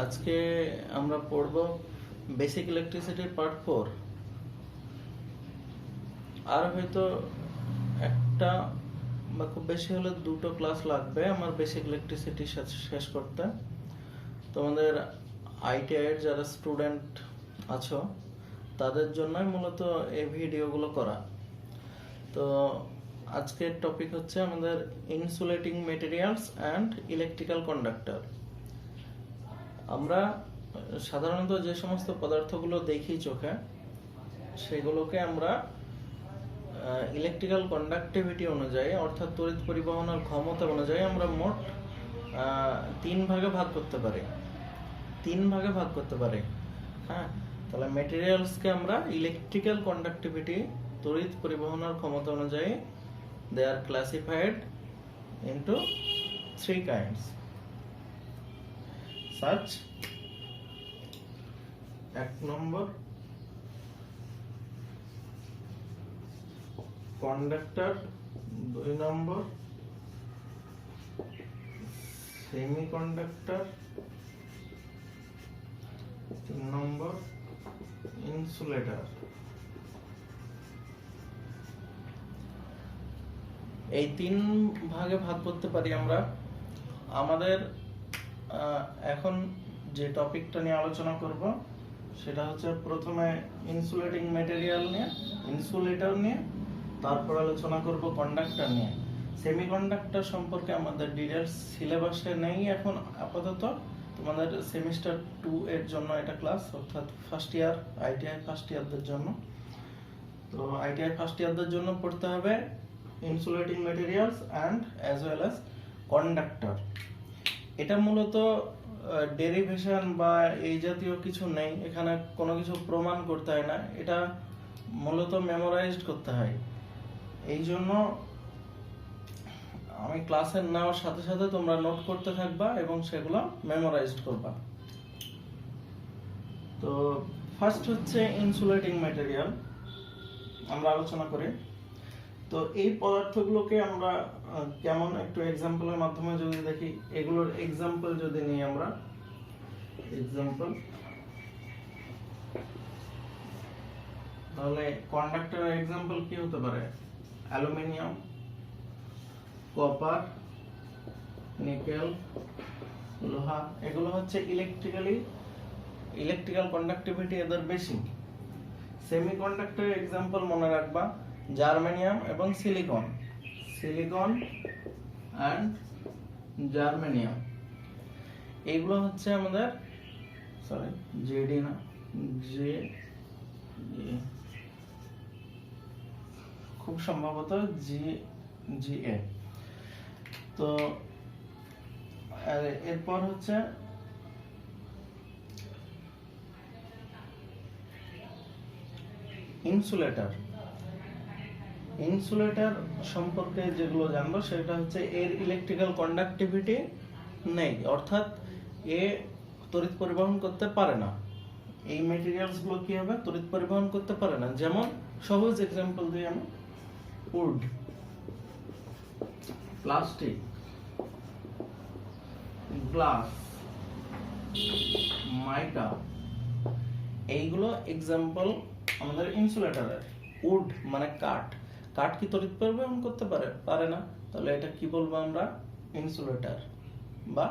আজকে আমরা পড়ব বেসিক ইলেকট্রিসিটির পার্ট 4। আর হয়তো একটা বা খুব বেশি হলে দুটো ক্লাস লাগবে আমার বেসিক ইলেকট্রিসিটি শেষ করতে। তোমাদের আইটিআই এর যারা স্টুডেন্ট আছো তাদের জন্যই মূলত এই ভিডিওগুলো করা। তো আজকের টপিক হচ্ছে আমাদের insulating materials and electrical conductor. আমরা সাধারণত যে সমস্ত পদার্থগুলো দেখি চোখে, সেগুলোকে আমরা ইলেকট্রিক্যাল কন্ডাক্টিভিটি অনুযায়ী অর্থাৎ তড়িৎ পরিবহনের ক্ষমতা অনুযায়ী আমরা মোট 3 ভাগে ভাগ করতে পারি। হ্যাঁ, তাহলে মেটেরিয়ালসকে আমরা ইলেকট্রিক্যাল কন্ডাক্টিভিটি তড়িৎ পরিবহনের ক্ষমতা অনুযায়ী they are classified into 3 kinds such: 1 নম্বর কন্ডাক্টর, 2 নম্বর সেমিকন্ডাক্টর, 3 নম্বর ইনসুলেটর। এই 3 ভাগে ভাগ করতে পারি আমরা। আমাদের এখন যে টপিকটা নিয়ে আলোচনা করব সেটা হচ্ছে প্রথমে ইনসুলেটিং ম্যাটেরিয়াল নিয়ে, ইনসুলেটর নিয়ে, তারপর আলোচনা করব কন্ডাক্টর নিয়ে। সেমিকন্ডাক্টর সম্পর্কে আমাদের ডিটেইলস সিলেবাসে নেই এখন আপাতত। তোমাদের সেমিস্টার 2 এর জন্য এটা ক্লাস, অর্থাৎ ফার্স্ট ইয়ার আইটিআই ফার্স্ট ইয়ারদের জন্য। তো আইটিআই ফার্স্ট ইয়ারদের জন্য পড়তে হবে insulating materials and as well as conductor. এটা মূলত ডেরিভেশন বা এই জাতীয় কিছু নেই, এখানে কোনো কিছু প্রমাণ করতে হয় না, এটা মূলত মেমোরাইজড করতে হয়। এই জন্য আমি ক্লাসের নেওয়ার সাথে সাথে তোমরা নোট করতে থাকবা এবং সেগুলো মেমোরাইজড করবা। তো ফার্স্ট হচ্ছে ইনসুলেটিং ম্যাটেরিয়াল, আমরা আলোচনা করি। তো এই পদার্থগুলোকে আমরা কেমন একটু এক্সাম্পলের মাধ্যমে যদি দেখি, এগুলোর এক্সাম্পল যদি নিই আমরা, এক্সাম্পল তাহলে কন্ডাক্টরের এক্সাম্পল কি হতে পারে? অ্যালুমিনিয়াম, কপার, নিকেল, লোহা। এগুলো হচ্ছে ইলেকট্রিক্যাল কন্ডাক্টিভিটি এদের বেশি। সেমিকন্ডাক্টরের এক্সাম্পল মনে রাখবা জার্মেনিয়াম এবং সিলিকন অ্যান্ড জার্মেনিয়াম। এইগুলো হচ্ছে আমাদের জেডি না, খুব সম্ভবত জিএ। তো এরপর হচ্ছে ইনসুলেটর সম্পর্কে যেগুলো জানবো সেটা হচ্ছে এর ইলেকট্রিক্যাল কন্ডাক্টিভিটি নেই, অর্থাৎ এ তড়িৎ পরিবহন করতে পারে না। এই ম্যাটেরিয়ালস গুলো কি হবে? তড়িৎ পরিবহন করতে পারে না। যেমন সহজ এক্সাম্পল দিই আমি, উড, প্লাস্টিক, গ্লাস, মাইকা, এইগুলো এক্সাম্পল আমাদের ইনসুলেটরের। উড মানে কাঠ কি তড়িৎ পরিবহন করতে পারে না, তাহলে এটা কি বলবো আমরা? ইনসুলেটর বা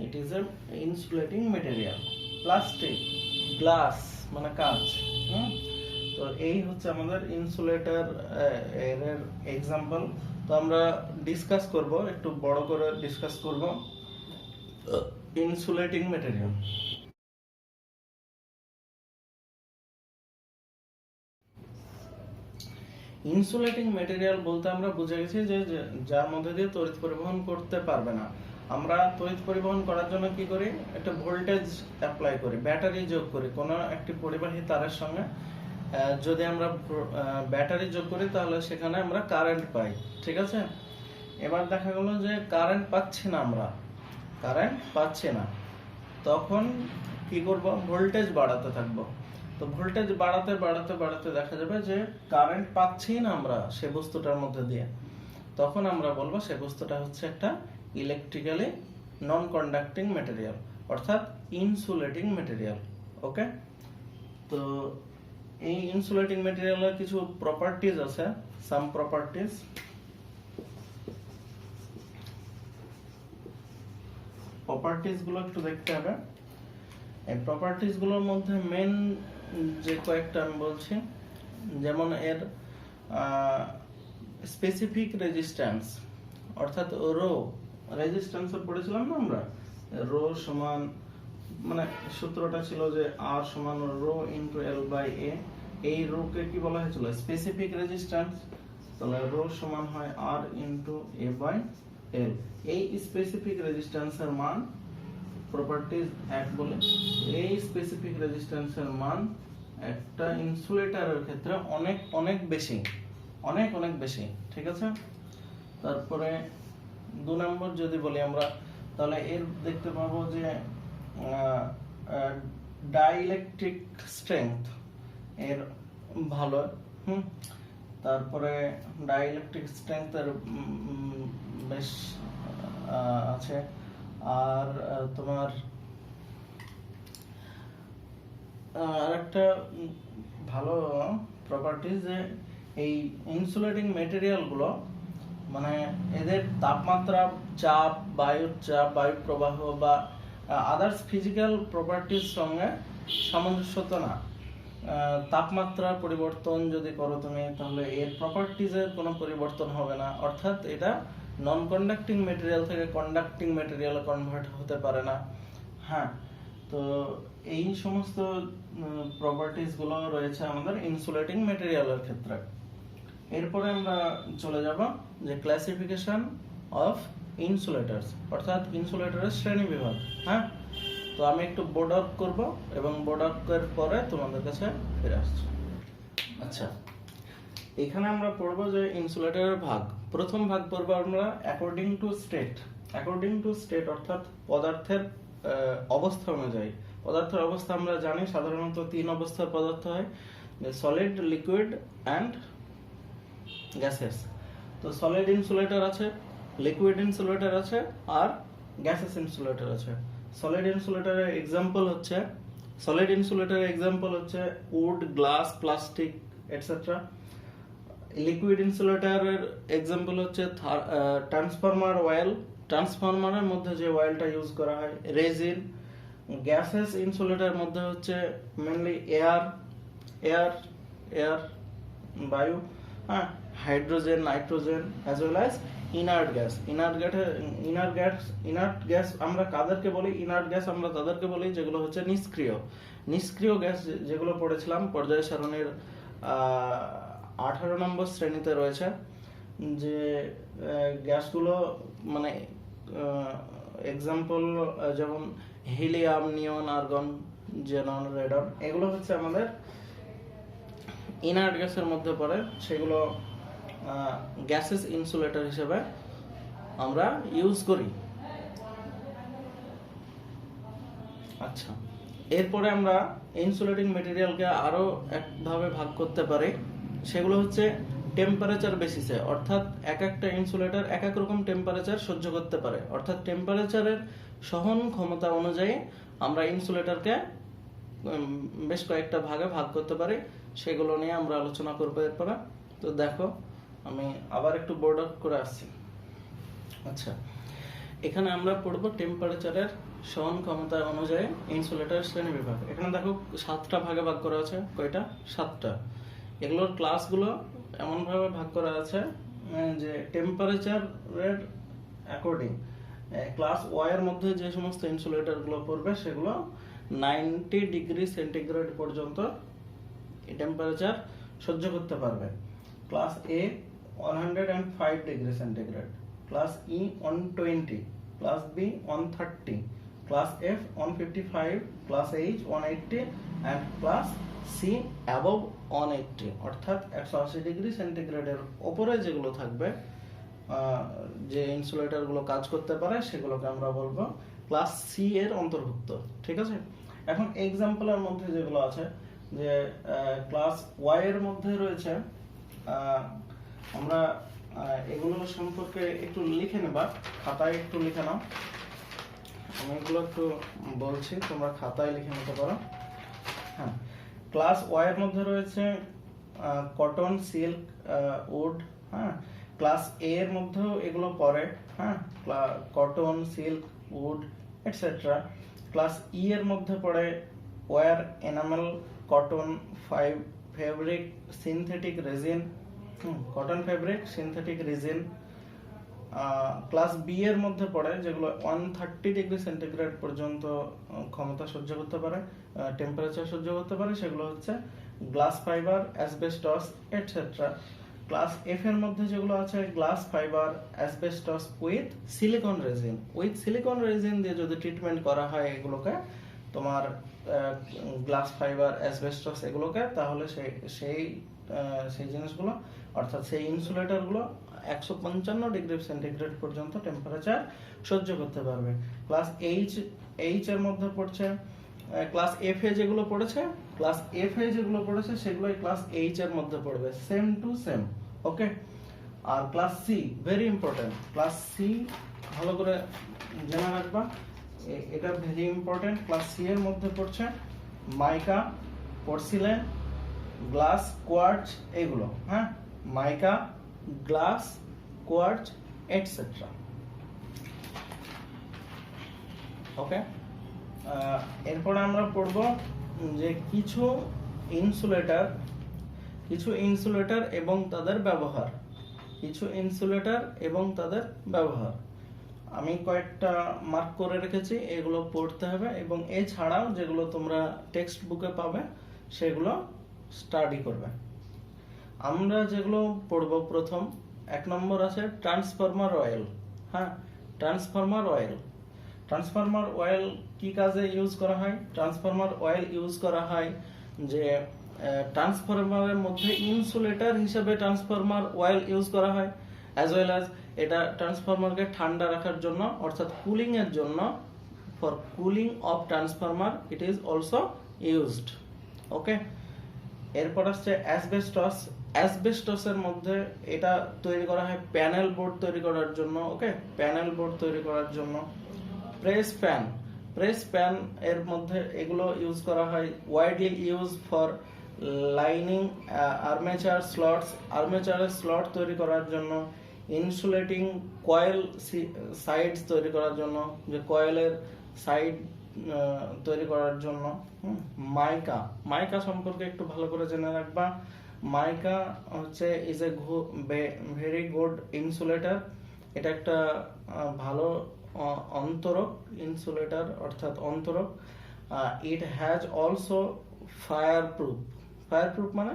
it is a insulating material. Plastic, glass মানে কাঁচ। তো এই হচ্ছে আমাদের ইনসুলেটর এর এক্সাম্পল। তো আমরা ডিসকাস করব, একটু বড় করে ডিসকাস করব ইনসুলেটিং ম্যাটেরিয়াল। ইনসুলেটিং ম্যাটেরিয়াল বলতে আমরা বুঝে গেছি যে যার মধ্যে দিয়ে তড়িৎ পরিবহন করতে পারবে না। আমরা তড়িৎ পরিবহন করার জন্য কি করি? একটা ভোল্টেজ অ্যাপ্লাই করি, ব্যাটারি যোগ করি কোনো একটি পরিবাহী তারের সঙ্গে। যদি আমরা ব্যাটারি যোগ করি তাহলে সেখানে আমরা কারেন্ট পাই, ঠিক আছে? এবার দেখা গেল যে কারেন্ট পাচ্ছি না, তখন কি করব? ভোল্টেজ বাড়াতে থাকবো। তো ভোল্টেজ বাড়াতে বাড়াতে বাড়াতে দেখা যাবে যে কারেন্ট পাচ্ছি না আমরা সে বস্তুটার মধ্যে দিয়ে, তখন আমরা বলবো সে বস্তুটা হচ্ছে একটা ইলেকট্রিক্যালি নন কন্ডাক্টিং ম্যাটেরিয়াল, অর্থাৎ ইনসুলেটিং ম্যাটেরিয়াল। ওকে, তো এই ইনসুলেটিং ম্যাটেরিয়ালের কিছু প্রপার্টিজ আছে, সাম প্রপার্টিজ। প্রপার্টিজ গুলো একটু দেখতে হবে। এই প্রপার্টিজ গুলোর মধ্যে মেন যে কয়েকটা আমি বলছি, যেমন এর স্পেসিফিক রেজিস্ট্যান্স, অর্থাৎ রো রেজিস্ট্যান্সের পড়েছিলাম না আমরা, রো সমান, মানে সূত্রটা ছিল যে আর সমান রো ইনটু এল বাই এ। এই রো কে কি বলা হয়েছিল? Specific resistance. তাহলে রো সমান হয় আর ইনটু এ বাই এল। এই স্পেসিফিক রেজিস্ট্যান্সের মান প্রপার্টিজ 1 বলে। এই স্পেসিফিক রেজিস্ট্যান্সের মান একটা ইনসুলেটরের ক্ষেত্রে অনেক অনেক বেশি, অনেক অনেক বেশি, ঠিক আছে। তারপরে 2 নম্বর যদি বলি আমরা, তাহলে এর দেখতে পাবো যে ডাইইলেকট্রিক স্ট্রেংথ এর ভালো। তারপরে ডাইইলেকট্রিক স্ট্রেংথের বেশ আছে। আর তোমার আরেকটা ভালো প্রপার্টি যে এই ইনসুলেটিং ম্যাটেরিয়াল গুলো, মানে এদের তাপমাত্রা, চাপ, বায়ুর চাপ, বায়ু প্রবাহ বা আদার্স ফিজিক্যাল প্রপার্টির সঙ্গে সামঞ্জস্যতা না। তাপমাত্রার পরিবর্তন যদি করো তুমি, তাহলে এর প্রপার্টিজের কোনো পরিবর্তন হবে না, অর্থাৎ এটা নন কন্ডাক্টিং ম্যাটেরিয়াল থেকে কন্ডাক্টিং ম্যাটেরিয়ালে কনভার্ট হতে পারে না। হ্যাঁ, তো এই সমস্ত প্রপার্টিজ গুলো রয়েছে আমাদের ইনসুলেটিং ম্যাটেরিয়ালের ক্ষেত্রে। এরপরে আমরা চলে যাব যে ক্লাসিফিকেশন অফ ইনসুলেটরস, অর্থাৎ ইনসুলেটরের শ্রেণী বিভাগ। হ্যাঁ, তো আমি একটু বোর্ড আউট করব এবং বোর্ড আউট করার পরে তোমাদের কাছে ফিরে আসছি। আচ্ছা, এখানে আমরা পড়বো যে ইনসুলেটরের ভাগ। প্রথম ভাগ পড়বো আমরা according to state. According to state অর্থাৎ পদার্থের অবস্থা অনুযায়ী। পদার্থের অবস্থা আমরা জানি সাধারণত 3 অবস্থার পদার্থ হয়, সলিড, লিকুইড অ্যান্ড গ্যাসেস। তো সলিড ইনসুলেটর আছে, লিকুইড ইনসুলেটর আছে, আর গ্যাসেস ইনসুলেটর আছে। সলিড ইনসুলেটরের এক্সাম্পল হচ্ছে, সলিড ইনসুলেটরের এক্সাম্পল হচ্ছে wood, glass, plastic etcetera. Liquid ইনসুলেটরের এক্সাম্পল হচ্ছে ট্রান্সফরমার অয়েল, ট্রান্সফরমারের মধ্যে যে অয়েলটা ইউজ করা হয়, রেজিন। গ্যাসেস ইনসুলেটরের মধ্যে হচ্ছে মেনলি এয়ার বায়ু, হ্যাঁ, hydrogen, nitrogen, as well as inert gas. Inert gas আমরা কাদেরকে বলি? ইনার্ট গ্যাস আমরা তাদেরকে বলি যেগুলো হচ্ছে নিষ্ক্রিয় গ্যাস, যেগুলো পড়েছিলাম পর্যায় সারণীর 18 নম্বর শ্রেণীতে রয়েছে। যে গ্যাসগুলো মানে এক্সাম্পল যেমন হিলিয়াম, নিয়ন, আর্গন, জেনন, রেডন, এগুলো হচ্ছে আমাদের ইনার্ট গ্যাসের মধ্যে পড়ে। সেগুলো গ্যাসেস ইনসুলেটর হিসেবে আমরা ইউজ করি। আচ্ছা, এরপরে আমরা ইনসুলেটিং ম্যাটেরিয়ালকে আরো একভাবে ভাগ করতে পারি। সেগুলো হচ্ছে টেম্পারেচার বেসিসে, অর্থাৎ এক একটা ইনসুলেটর এক এক রকম টেম্পারেচার সহ্য করতে পারে, অর্থাৎ টেম্পারেচারের সহন ক্ষমতা অনুযায়ী আমরা ইনসুলেটরকে বেশ কয়েকটা ভাগে ভাগ করতে পারি। সেগুলো নিয়ে আমরা আলোচনা করবো এরপরে। তো দেখো, আমি আবার একটু বোর্ড আউট করে আসছি। আচ্ছা, এখানে আমরা পড়বো টেম্পারেচারের সহন ক্ষমতা অনুযায়ী ইনসুলেটর শ্রেণী বিভাগ। এখানে দেখো 7টা ভাগে ভাগ করা আছে। কয়টা? 7টা। এগুলোর ক্লাসগুলো এমনভাবে ভাগ করা আছে যে টেম্পারেচারের অ্যাকর্ডিং ক্লাস ওয়াই এর মধ্যে যে সমস্ত ইনসুলেটরগুলো পড়বে সেগুলো 90 ডিগ্রি সেন্টিগ্রেড পর্যন্ত এই টেম্পারেচার সহ্য করতে পারবে। Class A 105 degree centigrade, class E 120, class B 130, class F 155, class H 180 and class C above 180, অর্থাৎ 180 ডিগ্রি সেন্টিগ্রেডের উপরে যেগুলো থাকবে, যে ইনসুলেটর গুলো কাজ করতে পারে, সেগুলোকে আমরা বলবো ক্লাস সি এর অন্তর্ভুক্ত। ঠিক আছে, এখন এক্সাম্পলের মধ্যে যেগুলো আছে, যে ক্লাস ওয়াই এর মধ্যে রয়েছে, আমরা এগুলো সম্পর্কে একটু লিখে নেবা, খাতায় একটু লিখে নাও। আমি এগুলো একটু বলছি, তোমরা খাতায় লিখে নিতে পারো। হ্যাঁ, ক্লাস ওয়াই এর মধ্যে রয়েছে কটন, সিল্ক, উড। হ্যাঁ, ক্লাস এ এর মধ্যেও এগুলো পড়ে। হ্যাঁ, cotton, silk, wood etcetera. Class E এর মধ্যে পড়ে wire, enamel, cotton, fabric, synthetic resin. Cotton, fabric, synthetic resin. Class B এর মধ্যে পড়ে যেগুলো 130 ডিগ্রি সেন্টিগ্রেড পর্যন্ত ক্ষমতা সহ্য করতে পারে, টেম্পারেচার সহ্য করতে পারে, সেগুলো হচ্ছে glass fibre, asbestos etcetera. Class F এর মধ্যে যেগুলো আছে glass fibre, asbestos with silicon resin. With silicon resin দিয়ে যদি ট্রিটমেন্ট করা হয় এগুলোকে, তোমার গ্লাস ফাইবার, অ্যাসবেস্টস এগুলোকে, তাহলে সেই জিনিসগুলো অর্থাৎ সেই ইনসুলেটরগুলো 155 ডিগ্রি সেন্টিগ্রেড পর্যন্ত টেম্পারেচার সহ্য করতে পারবে। ক্লাস এইচ এর মধ্যে পড়ছে, ক্লাস এফ এ যেগুলো পড়েছে, সেগুলোই ক্লাস এইচ এর মধ্যে পড়বে, সেম টু সেম। ওকে, আর class C very important. Class C ভালো করে জেনে রাখবা, এটা ভেরি ইম্পর্টেন্ট। ক্লাস সি এর মধ্যে পড়ছে মাইকা, পোর্সিলেন, গ্লাস, কোয়ার্টজ এগুলো। হ্যাঁ, মাইকা, গ্লাস, কোয়ার্টজ এটসেট্রা। ওকে, এরপরে আমরা পড়ব যে কিছু ইনসুলেটর এবং তাদের ব্যবহার। আমি কয়েকটা মার্ক করে রেখেছি, এগুলো পড়তে হবে, এবং এছাড়াও যেগুলো তোমরা টেক্সট বুকে পাবে সেগুলো স্টাডি করবে। আমরা যেগুলো পড়ব, প্রথম 1 নম্বর আছে ট্রান্সফরমার অয়েল। হ্যাঁ, ট্রান্সফরমার অয়েল কি কাজে ইউজ করা হয়? ট্রান্সফরমার অয়েল ইউজ করা হয় যে ট্রান্সফরমারের মধ্যে ইনসুলেটর হিসেবে ট্রান্সফরমার অয়েল ইউজ করা হয়, অ্যাজ ওয়েল অ্যাজ এটা ট্রান্সফরমারকে ঠান্ডা রাখার জন্য, অর্থাৎ কুলিং এর জন্য, for cooling of transformer it is also used. Okay, এরপর আসছে অ্যাসবেস্টসের মধ্যে এটা তৈরি করা হয় প্যানেল বোর্ড তৈরি করার জন্য। ওকে, প্যানেল বোর্ড তৈরি করার জন্য। প্রেস প্যান এর মধ্যে এগুলো ইউজ করা হয়, ওয়াইডলি ইউজ ফর লাইনিং আর্মেচারের স্লট তৈরি করার জন্য, ইনসুলেটিং কয়েল সাইডস তৈরি করার জন্য, যে কয়েলের সাইড তৈরি করার জন্য। মাইকা সম্পর্কে একটু ভালো করে জেনে রাখবা। মাইকা হচ্ছে is a very good insulator. এটা একটা ভালো অন্তরক ইনসুলেটর, অর্থাৎ অন্তরক। ইট হ্যাজ অলসো ফায়ারপ্রুফ মানে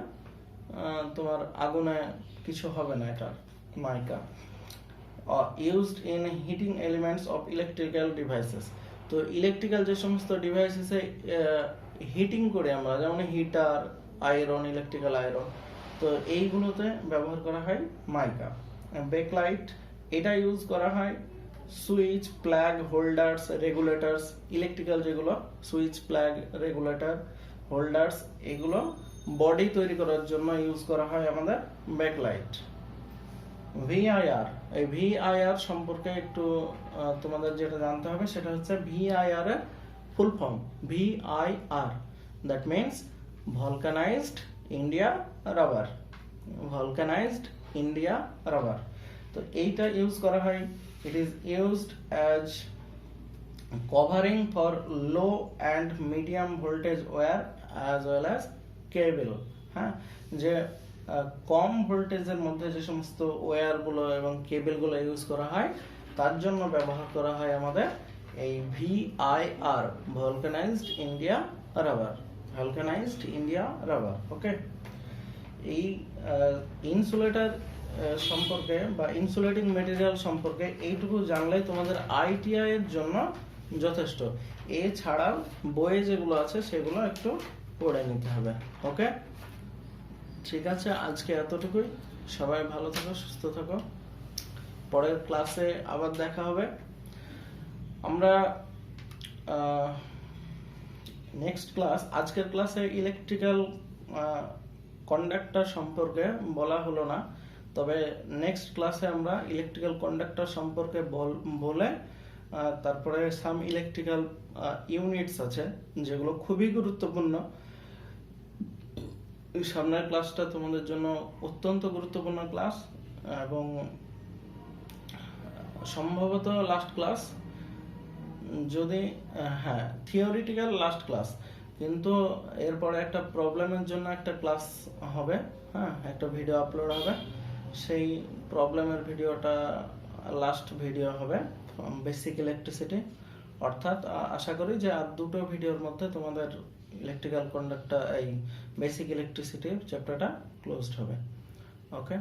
তোমার আগুনে কিছু হবে না এটা। Mica used in heating elements of electrical devices. তো ইলেকট্রিক্যাল যে সমস্ত ডিভাইসেসে হিটিং করে আমরা, যেমন হিটার, আয়রন, ইলেকট্রিক্যাল আয়রন, তো এইগুলোতে ব্যবহার করা হয় মাইকা। বেকলাইট, এটা ইউজ করা হয় switch, plug, holders, regulators, electrical যেগুলো সুইচ, প্লাগ, রেগুলেটর, হোল্ডার্স, এগুলো বডি তৈরি করার জন্য ইউজ করা হয় আমাদের ব্যাকলাইট। ভিআইআর, এই ভিআইআর সম্পর্কে একটু তোমাদের যেটা জানতে হবে সেটা হচ্ছে ভিআইআর এর full form. VIR, that means vulcanized India rubber. তো এইটা ইউজ করা হয়, it is used as covering for low and medium voltage wire as well as cable. হ্যাঁ, যে কম ভোল্টেজের মধ্যে যে সমস্ত ওয়্যারগুলো এবং কেবলগুলো ইউজ করা হয় তার জন্য ব্যবহার করা হয় আমাদের এই ভিআইআর, ভলকানাইজড ইন্ডিয়া রাবার। ওকে, এই ইনসুলেটর সম্পর্কে বা ইনসুলেটিং মেটেরিয়াল সম্পর্কে এইটুকু জানলেই তোমাদের আইটিআই এর জন্য যথেষ্ট। এছাড়াও বইয়ে যেগুলো আছে সেগুলো একটু পড়ে নিতে হবে। ওকে, ঠিক আছে, আজকে এতটুকুই। সবাই ভালো থাকো, সুস্থ থাকো। পরের ক্লাসে আবার দেখা হবে। আমরা নেক্সট ক্লাস, আজকের ক্লাসে ইলেকট্রিক্যাল কন্ডাক্টর সম্পর্কে বলা হলো না, তবে নেক্সট ক্লাসে আমরা ইলেকট্রিক্যাল কন্ডাক্টর সম্পর্কে বলে তারপরে সাম ইলেকট্রিক্যাল ইউনিটস আছে যেগুলো খুবই গুরুত্বপূর্ণ। সামনের ক্লাসটা তোমাদের জন্য অত্যন্ত গুরুত্বপূর্ণ ক্লাস এবং সম্ভবত লাস্ট ক্লাস, যদি হ্যাঁ থিওরিটিক্যাল লাস্ট ক্লাস, কিন্তু এরপরে একটা প্রবলেমের জন্য একটা ক্লাস হবে, হ্যাঁ একটা ভিডিও আপলোড হবে, সেই প্রবলেমের ভিডিওটা লাস্ট ভিডিও হবে বেসিক ইলেকট্রিসিটি। অর্থাৎ আশা করি যে আর দুটো ভিডিওর মধ্যে তোমাদের ইলেকট্রিক্যাল কন্ডাক্টর এই বেসিক ইলেকট্রিসিটির চ্যাপ্টারটা ক্লোজড হবে। ওকে।